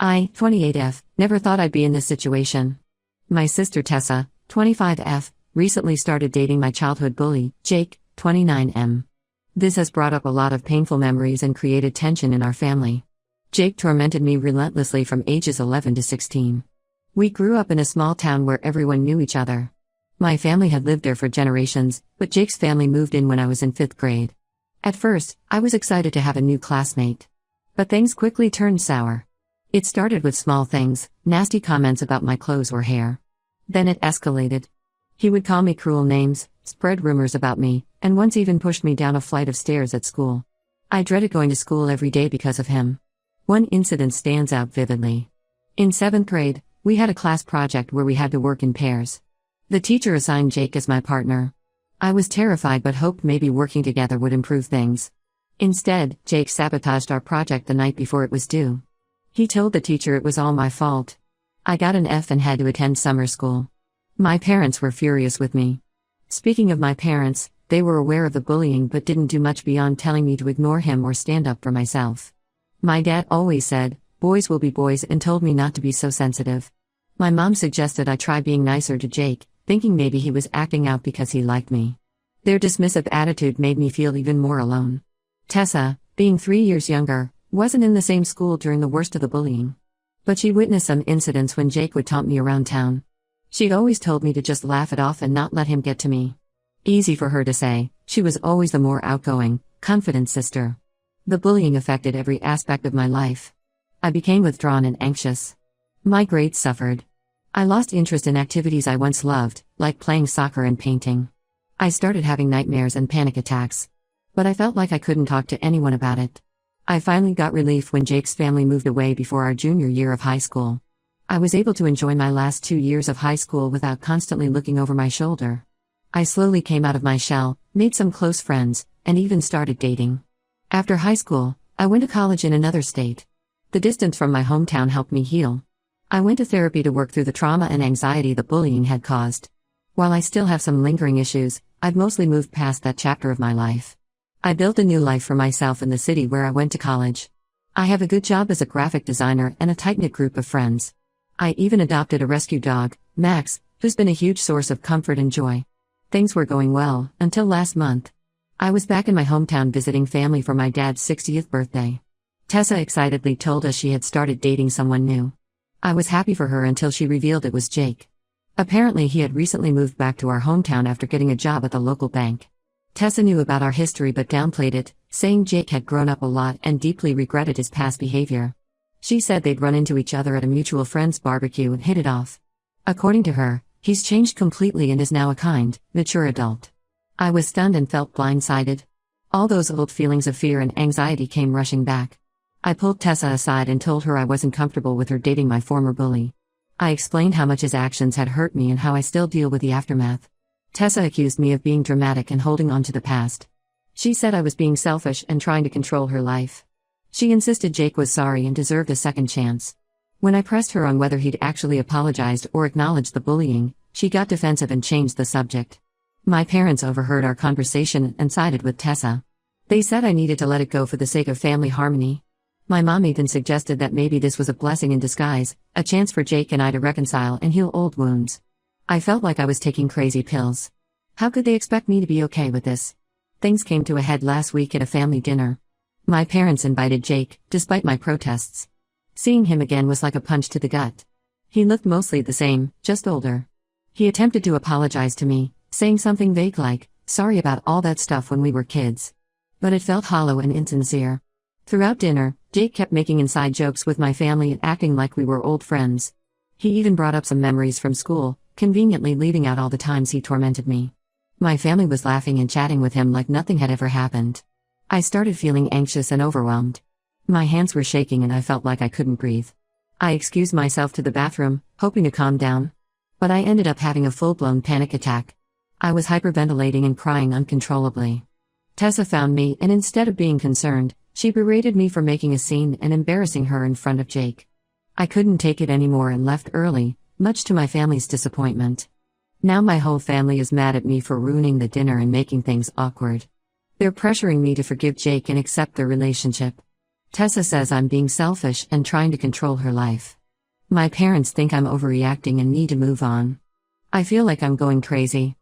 I, 28F, never thought I'd be in this situation. My sister Tessa, 25F, recently started dating my childhood bully, Jake, 29M. This has brought up a lot of painful memories and created tension in our family. Jake tormented me relentlessly from ages 11 to 16. We grew up in a small town where everyone knew each other. My family had lived there for generations, but Jake's family moved in when I was in 5th grade. At first, I was excited to have a new classmate. But things quickly turned sour. It started with small things, nasty comments about my clothes or hair. Then it escalated. He would call me cruel names, spread rumors about me, and once even pushed me down a flight of stairs at school. I dreaded going to school every day because of him. One incident stands out vividly. In 7th grade, we had a class project where we had to work in pairs. The teacher assigned Jake as my partner. I was terrified but hoped maybe working together would improve things. Instead, Jake sabotaged our project the night before it was due. He told the teacher it was all my fault. I got an F and had to attend summer school. My parents were furious with me. Speaking of my parents, they were aware of the bullying but didn't do much beyond telling me to ignore him or stand up for myself. My dad always said, "Boys will be boys," and told me not to be so sensitive. My mom suggested I try being nicer to Jake, thinking maybe he was acting out because he liked me. Their dismissive attitude made me feel even more alone. Tessa, being 3 years younger, wasn't in the same school during the worst of the bullying. But she witnessed some incidents when Jake would taunt me around town. She'd always told me to just laugh it off and not let him get to me. Easy for her to say, she was always the more outgoing, confident sister. The bullying affected every aspect of my life. I became withdrawn and anxious. My grades suffered. I lost interest in activities I once loved, like playing soccer and painting. I started having nightmares and panic attacks. But I felt like I couldn't talk to anyone about it. I finally got relief when Jake's family moved away before our junior year of high school. I was able to enjoy my last 2 years of high school without constantly looking over my shoulder. I slowly came out of my shell, made some close friends, and even started dating. After high school, I went to college in another state. The distance from my hometown helped me heal. I went to therapy to work through the trauma and anxiety the bullying had caused. While I still have some lingering issues, I've mostly moved past that chapter of my life. I built a new life for myself in the city where I went to college. I have a good job as a graphic designer and a tight-knit group of friends. I even adopted a rescue dog, Max, who's been a huge source of comfort and joy. Things were going well, until last month. I was back in my hometown visiting family for my dad's 60th birthday. Tessa excitedly told us she had started dating someone new. I was happy for her until she revealed it was Jake. Apparently he had recently moved back to our hometown after getting a job at the local bank. Tessa knew about our history but downplayed it, saying Jake had grown up a lot and deeply regretted his past behavior. She said they'd run into each other at a mutual friend's barbecue and hit it off. According to her, he's changed completely and is now a kind, mature adult. I was stunned and felt blindsided. All those old feelings of fear and anxiety came rushing back. I pulled Tessa aside and told her I wasn't comfortable with her dating my former bully. I explained how much his actions had hurt me and how I still deal with the aftermath. Tessa accused me of being dramatic and holding on to the past. She said I was being selfish and trying to control her life. She insisted Jake was sorry and deserved a second chance. When I pressed her on whether he'd actually apologized or acknowledged the bullying, she got defensive and changed the subject. My parents overheard our conversation and sided with Tessa. They said I needed to let it go for the sake of family harmony. My mom even suggested that maybe this was a blessing in disguise, a chance for Jake and I to reconcile and heal old wounds. I felt like I was taking crazy pills. How could they expect me to be okay with this? Things came to a head last week at a family dinner. My parents invited Jake, despite my protests. Seeing him again was like a punch to the gut. He looked mostly the same, just older. He attempted to apologize to me, saying something vague like, "Sorry about all that stuff when we were kids." But it felt hollow and insincere. Throughout dinner, Jake kept making inside jokes with my family and acting like we were old friends. He even brought up some memories from school, conveniently leaving out all the times he tormented me. My family was laughing and chatting with him like nothing had ever happened. I started feeling anxious and overwhelmed. My hands were shaking and I felt like I couldn't breathe. I excused myself to the bathroom, hoping to calm down. But I ended up having a full-blown panic attack. I was hyperventilating and crying uncontrollably. Tessa found me and instead of being concerned, she berated me for making a scene and embarrassing her in front of Jake. I couldn't take it anymore and left early, much to my family's disappointment. Now my whole family is mad at me for ruining the dinner and making things awkward. They're pressuring me to forgive Jake and accept their relationship. Tessa says I'm being selfish and trying to control her life. My parents think I'm overreacting and need to move on. I feel like I'm going crazy.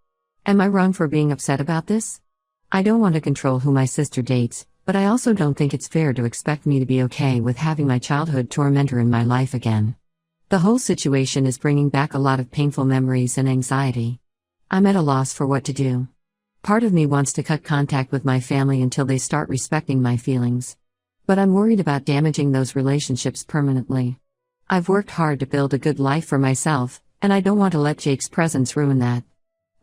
Am I wrong for being upset about this? I don't want to control who my sister dates, but I also don't think it's fair to expect me to be okay with having my childhood tormentor in my life again. The whole situation is bringing back a lot of painful memories and anxiety. I'm at a loss for what to do. Part of me wants to cut contact with my family until they start respecting my feelings. But I'm worried about damaging those relationships permanently. I've worked hard to build a good life for myself, and I don't want to let Jake's presence ruin that.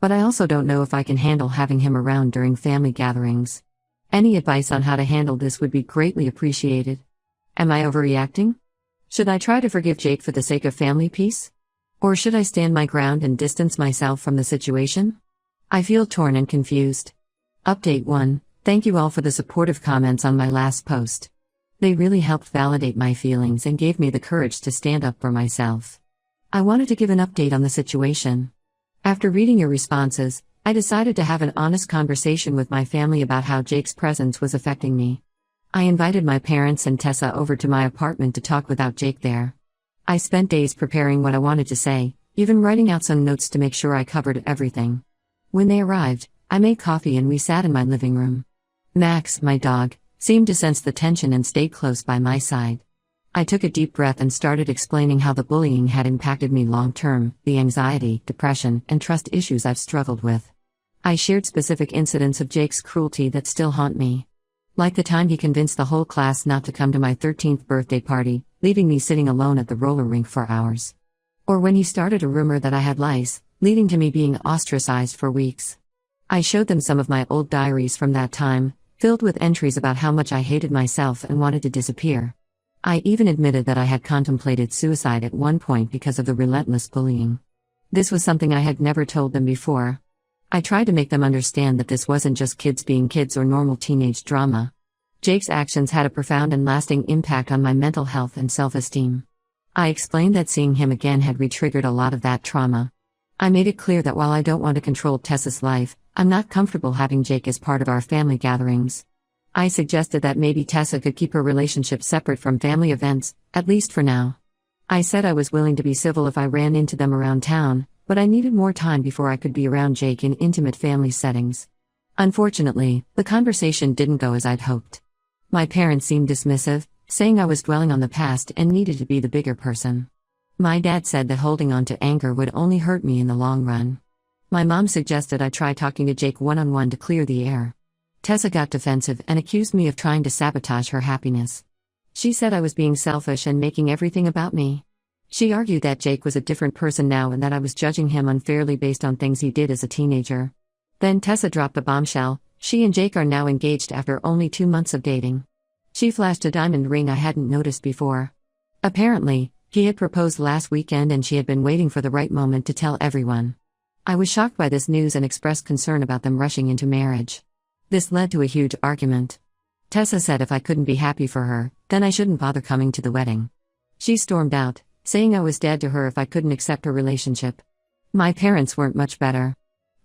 But I also don't know if I can handle having him around during family gatherings. Any advice on how to handle this would be greatly appreciated. Am I overreacting? Should I try to forgive Jake for the sake of family peace? Or should I stand my ground and distance myself from the situation? I feel torn and confused. Update 1. Thank you all for the supportive comments on my last post. They really helped validate my feelings and gave me the courage to stand up for myself. I wanted to give an update on the situation. After reading your responses, I decided to have an honest conversation with my family about how Jake's presence was affecting me. I invited my parents and Tessa over to my apartment to talk without Jake there. I spent days preparing what I wanted to say, even writing out some notes to make sure I covered everything. When they arrived, I made coffee and we sat in my living room. Max, my dog, seemed to sense the tension and stayed close by my side. I took a deep breath and started explaining how the bullying had impacted me long-term, the anxiety, depression, and trust issues I've struggled with. I shared specific incidents of Jake's cruelty that still haunt me. Like the time he convinced the whole class not to come to my 13th birthday party, leaving me sitting alone at the roller rink for hours. Or when he started a rumor that I had lice, leading to me being ostracized for weeks. I showed them some of my old diaries from that time, filled with entries about how much I hated myself and wanted to disappear. I even admitted that I had contemplated suicide at one point because of the relentless bullying. This was something I had never told them before. I tried to make them understand that this wasn't just kids being kids or normal teenage drama. Jake's actions had a profound and lasting impact on my mental health and self-esteem. I explained that seeing him again had re-triggered a lot of that trauma. I made it clear that while I don't want to control Tessa's life, I'm not comfortable having Jake as part of our family gatherings. I suggested that maybe Tessa could keep her relationship separate from family events, at least for now. I said I was willing to be civil if I ran into them around town, but I needed more time before I could be around Jake in intimate family settings. Unfortunately, the conversation didn't go as I'd hoped. My parents seemed dismissive, saying I was dwelling on the past and needed to be the bigger person. My dad said that holding on to anger would only hurt me in the long run. My mom suggested I try talking to Jake one-on-one to clear the air. Tessa got defensive and accused me of trying to sabotage her happiness. She said I was being selfish and making everything about me. She argued that Jake was a different person now and that I was judging him unfairly based on things he did as a teenager. Then Tessa dropped a bombshell. She and Jake are now engaged after only 2 months of dating. She flashed a diamond ring I hadn't noticed before. Apparently, he had proposed last weekend and she had been waiting for the right moment to tell everyone. I was shocked by this news and expressed concern about them rushing into marriage. This led to a huge argument. Tessa said if I couldn't be happy for her, then I shouldn't bother coming to the wedding. She stormed out, saying I was dead to her if I couldn't accept her relationship. My parents weren't much better.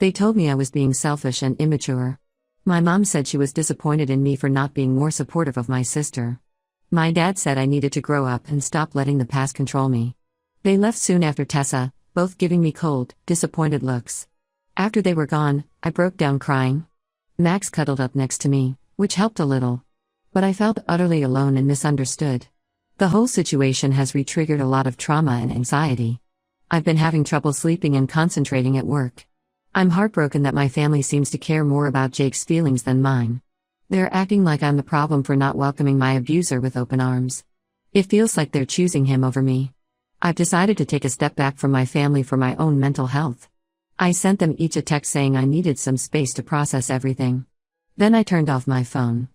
They told me I was being selfish and immature. My mom said she was disappointed in me for not being more supportive of my sister. My dad said I needed to grow up and stop letting the past control me. They left soon after Tessa, both giving me cold, disappointed looks. After they were gone, I broke down crying. Max cuddled up next to me, which helped a little. But I felt utterly alone and misunderstood. The whole situation has re-triggered a lot of trauma and anxiety. I've been having trouble sleeping and concentrating at work. I'm heartbroken that my family seems to care more about Jake's feelings than mine. They're acting like I'm the problem for not welcoming my abuser with open arms. It feels like they're choosing him over me. I've decided to take a step back from my family for my own mental health. I sent them each a text saying I needed some space to process everything. Then I turned off my phone.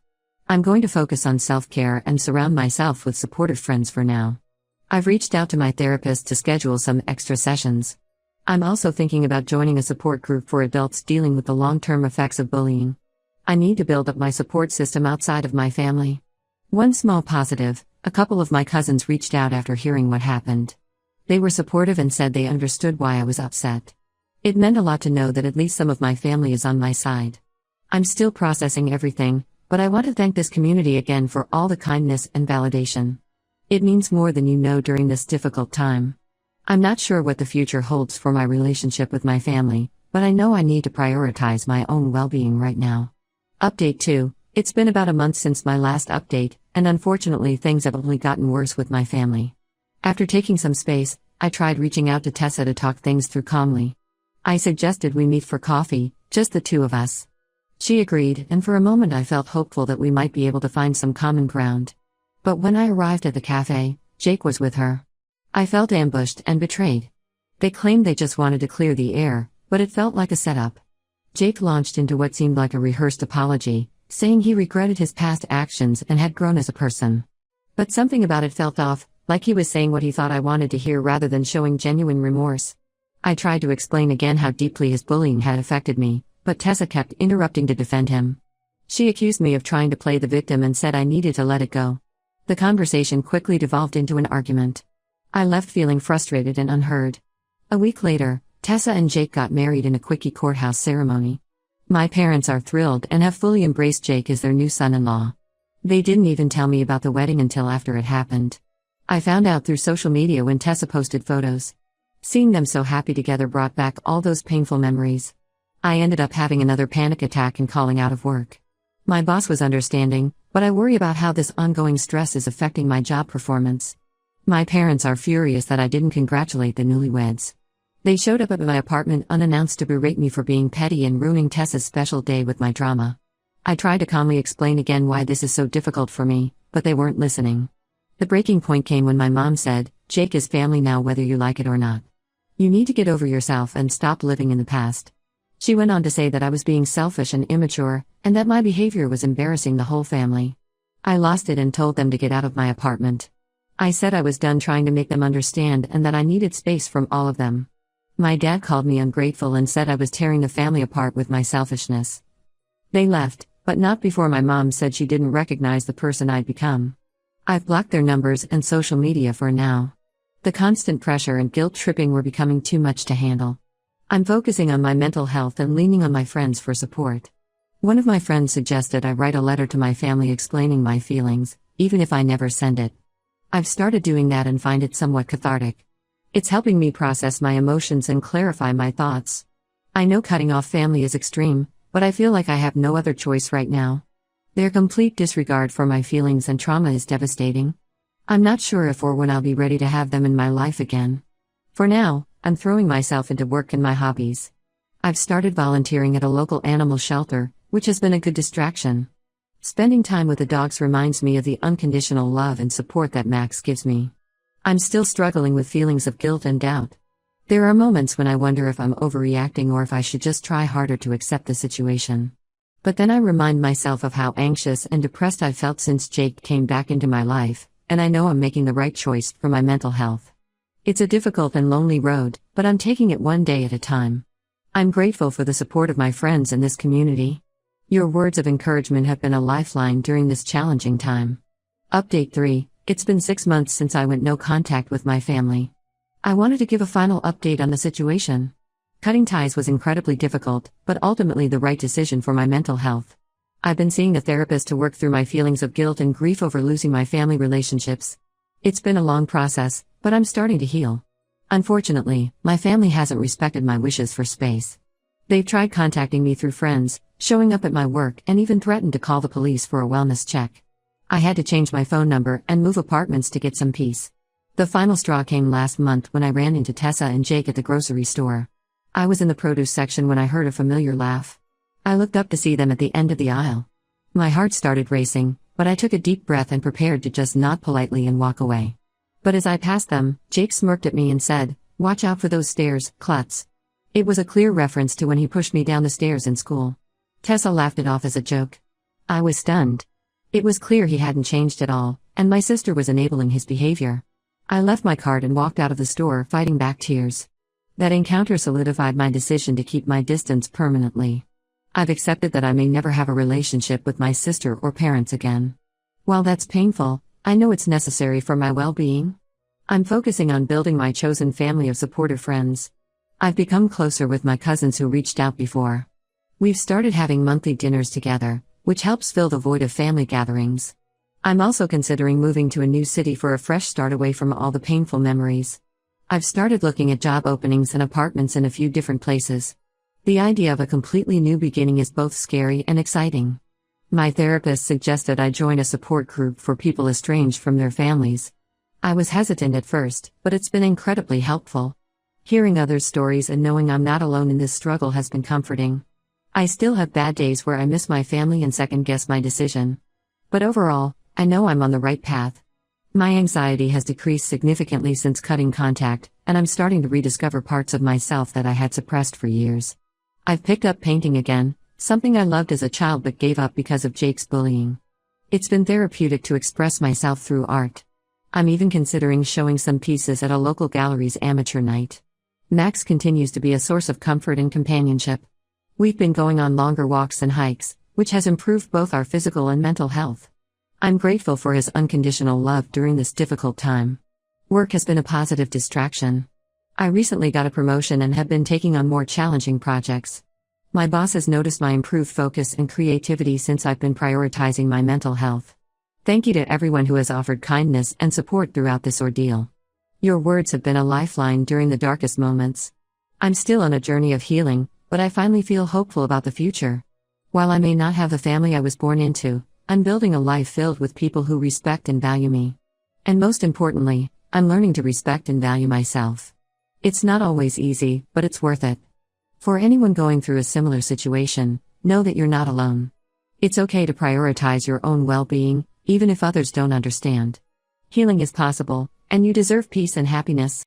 I'm going to focus on self-care and surround myself with supportive friends for now. I've reached out to my therapist to schedule some extra sessions. I'm also thinking about joining a support group for adults dealing with the long-term effects of bullying. I need to build up my support system outside of my family. One small positive, a couple of my cousins reached out after hearing what happened. They were supportive and said they understood why I was upset. It meant a lot to know that at least some of my family is on my side. I'm still processing everything, but I want to thank this community again for all the kindness and validation. It means more than you know during this difficult time. I'm not sure what the future holds for my relationship with my family, but I know I need to prioritize my own well-being right now. Update 2. It's been about a month since my last update, and unfortunately things have only gotten worse with my family. After taking some space, I tried reaching out to Tessa to talk things through calmly. I suggested we meet for coffee, just the two of us. She agreed, and for a moment I felt hopeful that we might be able to find some common ground. But when I arrived at the cafe, Jake was with her. I felt ambushed and betrayed. They claimed they just wanted to clear the air, but it felt like a setup. Jake launched into what seemed like a rehearsed apology, saying he regretted his past actions and had grown as a person. But something about it felt off, like he was saying what he thought I wanted to hear rather than showing genuine remorse. I tried to explain again how deeply his bullying had affected me, but Tessa kept interrupting to defend him. She accused me of trying to play the victim and said I needed to let it go. The conversation quickly devolved into an argument. I left feeling frustrated and unheard. A week later, Tessa and Jake got married in a quickie courthouse ceremony. My parents are thrilled and have fully embraced Jake as their new son-in-law. They didn't even tell me about the wedding until after it happened. I found out through social media when Tessa posted photos. Seeing them so happy together brought back all those painful memories. I ended up having another panic attack and calling out of work. My boss was understanding, but I worry about how this ongoing stress is affecting my job performance. My parents are furious that I didn't congratulate the newlyweds. They showed up at my apartment unannounced to berate me for being petty and ruining Tessa's special day with my drama. I tried to calmly explain again why this is so difficult for me, but they weren't listening. The breaking point came when my mom said, "Jake is family now whether you like it or not. You need to get over yourself and stop living in the past." She went on to say that I was being selfish and immature, and that my behavior was embarrassing the whole family. I lost it and told them to get out of my apartment. I said I was done trying to make them understand and that I needed space from all of them. My dad called me ungrateful and said I was tearing the family apart with my selfishness. They left, but not before my mom said she didn't recognize the person I'd become. I've blocked their numbers and social media for now. The constant pressure and guilt tripping were becoming too much to handle. I'm focusing on my mental health and leaning on my friends for support. One of my friends suggested I write a letter to my family explaining my feelings, even if I never send it. I've started doing that and find it somewhat cathartic. It's helping me process my emotions and clarify my thoughts. I know cutting off family is extreme, but I feel like I have no other choice right now. Their complete disregard for my feelings and trauma is devastating. I'm not sure if or when I'll be ready to have them in my life again. For now, I'm throwing myself into work and my hobbies. I've started volunteering at a local animal shelter, which has been a good distraction. Spending time with the dogs reminds me of the unconditional love and support that Max gives me. I'm still struggling with feelings of guilt and doubt. There are moments when I wonder if I'm overreacting or if I should just try harder to accept the situation. But then I remind myself of how anxious and depressed I've felt since Jake came back into my life, and I know I'm making the right choice for my mental health. It's a difficult and lonely road, but I'm taking it one day at a time. I'm grateful for the support of my friends in this community. Your words of encouragement have been a lifeline during this challenging time. Update 3. It's been 6 months since I went no contact with my family. I wanted to give a final update on the situation. Cutting ties was incredibly difficult, but ultimately the right decision for my mental health. I've been seeing a therapist to work through my feelings of guilt and grief over losing my family relationships. It's been a long process, but I'm starting to heal. Unfortunately, my family hasn't respected my wishes for space. They've tried contacting me through friends, showing up at my work, and even threatened to call the police for a wellness check. I had to change my phone number and move apartments to get some peace. The final straw came last month when I ran into Tessa and Jake at the grocery store. I was in the produce section when I heard a familiar laugh. I looked up to see them at the end of the aisle. My heart started racing, but I took a deep breath and prepared to just nod politely and walk away. But as I passed them, Jake smirked at me and said, "Watch out for those stairs, klutz." It was a clear reference to when he pushed me down the stairs in school. Tessa laughed it off as a joke. I was stunned. It was clear he hadn't changed at all, and my sister was enabling his behavior. I left my cart and walked out of the store, fighting back tears. That encounter solidified my decision to keep my distance permanently. I've accepted that I may never have a relationship with my sister or parents again. While that's painful, I know it's necessary for my well-being. I'm focusing on building my chosen family of supportive friends. I've become closer with my cousins who reached out before. We've started having monthly dinners together, which helps fill the void of family gatherings. I'm also considering moving to a new city for a fresh start away from all the painful memories. I've started looking at job openings and apartments in a few different places. The idea of a completely new beginning is both scary and exciting. My therapist suggested I join a support group for people estranged from their families. I was hesitant at first, but it's been incredibly helpful. Hearing others' stories and knowing I'm not alone in this struggle has been comforting. I still have bad days where I miss my family and second-guess my decision. But overall, I know I'm on the right path. My anxiety has decreased significantly since cutting contact, and I'm starting to rediscover parts of myself that I had suppressed for years. I've picked up painting again, something I loved as a child but gave up because of Jake's bullying. It's been therapeutic to express myself through art. I'm even considering showing some pieces at a local gallery's amateur night. Max continues to be a source of comfort and companionship. We've been going on longer walks and hikes, which has improved both our physical and mental health. I'm grateful for his unconditional love during this difficult time. Work has been a positive distraction. I recently got a promotion and have been taking on more challenging projects. My boss has noticed my improved focus and creativity since I've been prioritizing my mental health. Thank you to everyone who has offered kindness and support throughout this ordeal. Your words have been a lifeline during the darkest moments. I'm still on a journey of healing, but I finally feel hopeful about the future. While I may not have the family I was born into, I'm building a life filled with people who respect and value me. And most importantly, I'm learning to respect and value myself. It's not always easy, but it's worth it. For anyone going through a similar situation, know that you're not alone. It's okay to prioritize your own well-being, even if others don't understand. Healing is possible, and you deserve peace and happiness.